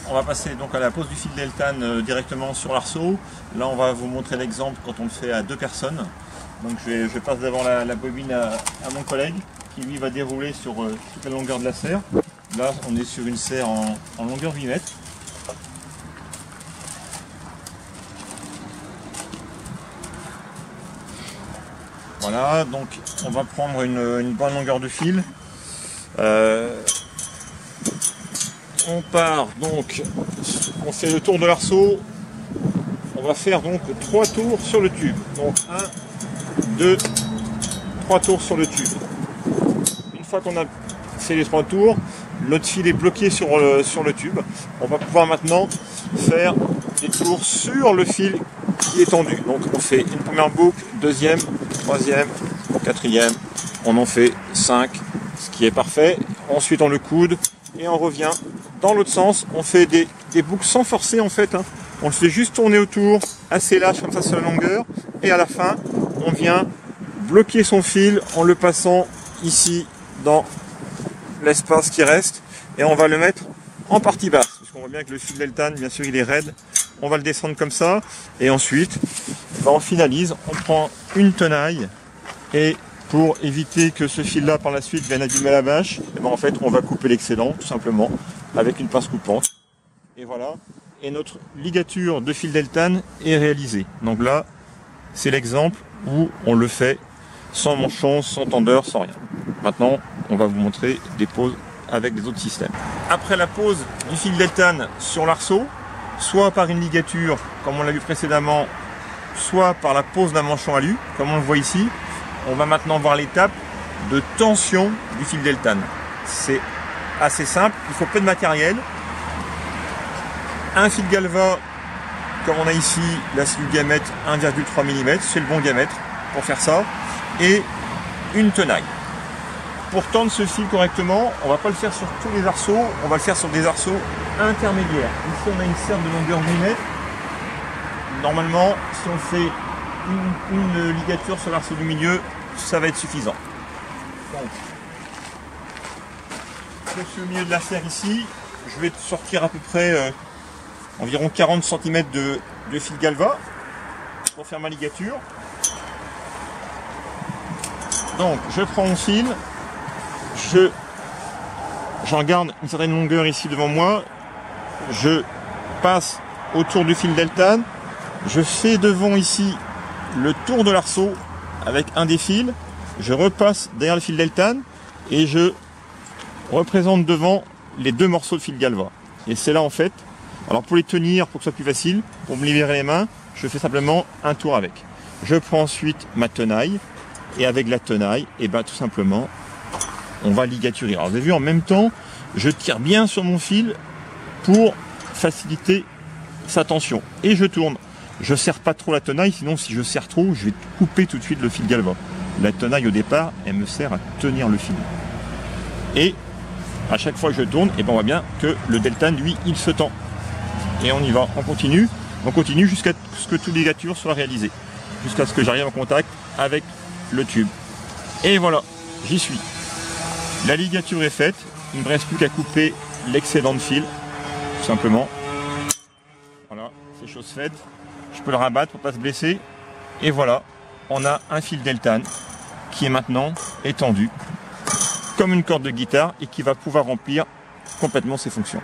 On va passer donc à la pose du fil d'Eltan directement sur l'arceau. Là on va vous montrer l'exemple quand on le fait à 2 personnes. Donc je passe devant la bobine à mon collègue qui lui va dérouler sur toute la longueur de la serre. Là on est sur une serre en longueur 8 mètres. Voilà, donc on va prendre une bonne longueur de fil. On part donc, on fait le tour de l'arceau, on va faire donc 3 tours sur le tube. Donc 1, 2, 3 tours sur le tube. Une fois qu'on a fait les 3 tours, notre fil est bloqué sur le tube. On va pouvoir maintenant faire des tours sur le fil qui est tendu. Donc on fait une première boucle, deuxième, troisième, quatrième, on en fait 5, ce qui est parfait. Ensuite on le coude et on revient dans l'autre sens. On fait des boucles sans forcer en fait, hein. On le fait juste tourner autour, assez lâche comme ça sur la longueur, et à la fin on vient bloquer son fil en le passant ici dans l'espace qui reste, et on va le mettre en partie basse, parce qu'on voit bien que le fil d'Eltan, bien sûr il est raide, on va le descendre comme ça, et ensuite on finalise, on prend une tenaille, et pour éviter que ce fil là par la suite vienne abîmer la bâche, et ben en fait on va couper l'excédent tout simplement avec une pince coupante, et voilà, et notre ligature de fil d'Eltan est réalisée. Donc là c'est l'exemple où on le fait sans manchon, sans tendeur, sans rien. Maintenant on va vous montrer des poses avec des autres systèmes. Après la pose du fil d'Eltan sur l'arceau, soit par une ligature comme on l'a vu précédemment, soit par la pose d'un manchon alu comme on le voit ici, on va maintenant voir l'étape de tension du fil d'Eltan. C'est assez simple, il faut peu de matériel. Un fil Galva, comme on a ici, là c'est du diamètre 1,3 mm, c'est le bon diamètre pour faire ça, et une tenaille. Pour tendre ce fil correctement, on ne va pas le faire sur tous les arceaux, on va le faire sur des arceaux intermédiaires. Ici on a une serre de longueur 8 mètres. Normalement, si on fait une ligature sur l'arceau du milieu, ça va être suffisant. Donc, je suis au milieu de la serre ici, je vais sortir à peu près environ 40 cm de fil Galva pour faire ma ligature. Donc je prends mon fil, j'en garde une certaine longueur ici devant moi, je passe autour du fil d'Eltan, je fais devant ici le tour de l'arceau avec un des fils, je repasse derrière le fil d'Eltan et je représente devant les 2 morceaux de fil Galva. Et c'est là en fait, alors pour les tenir, pour que ce soit plus facile, pour me libérer les mains, je fais simplement un tour avec. Je prends ensuite ma tenaille, et avec la tenaille, et ben tout simplement, on va ligaturer. Alors vous avez vu, en même temps, je tire bien sur mon fil pour faciliter sa tension. Et je tourne. Je serre pas trop la tenaille, sinon si je serre trop, je vais couper tout de suite le fil Galva. La tenaille au départ, elle me sert à tenir le fil. Et à chaque fois que je tourne, et ben on voit bien que le Deltan, lui, il se tend. Et on y va, on continue jusqu'à ce que toute ligature soit réalisée. Jusqu'à ce que j'arrive en contact avec le tube. Et voilà, j'y suis. La ligature est faite, il ne me reste plus qu'à couper l'excédent de fil, tout simplement. Voilà, c'est chose faite. Je peux le rabattre pour ne pas se blesser. Et voilà, on a un fil d'Eltan qui est maintenant étendu comme une corde de guitare et qui va pouvoir remplir complètement ses fonctions.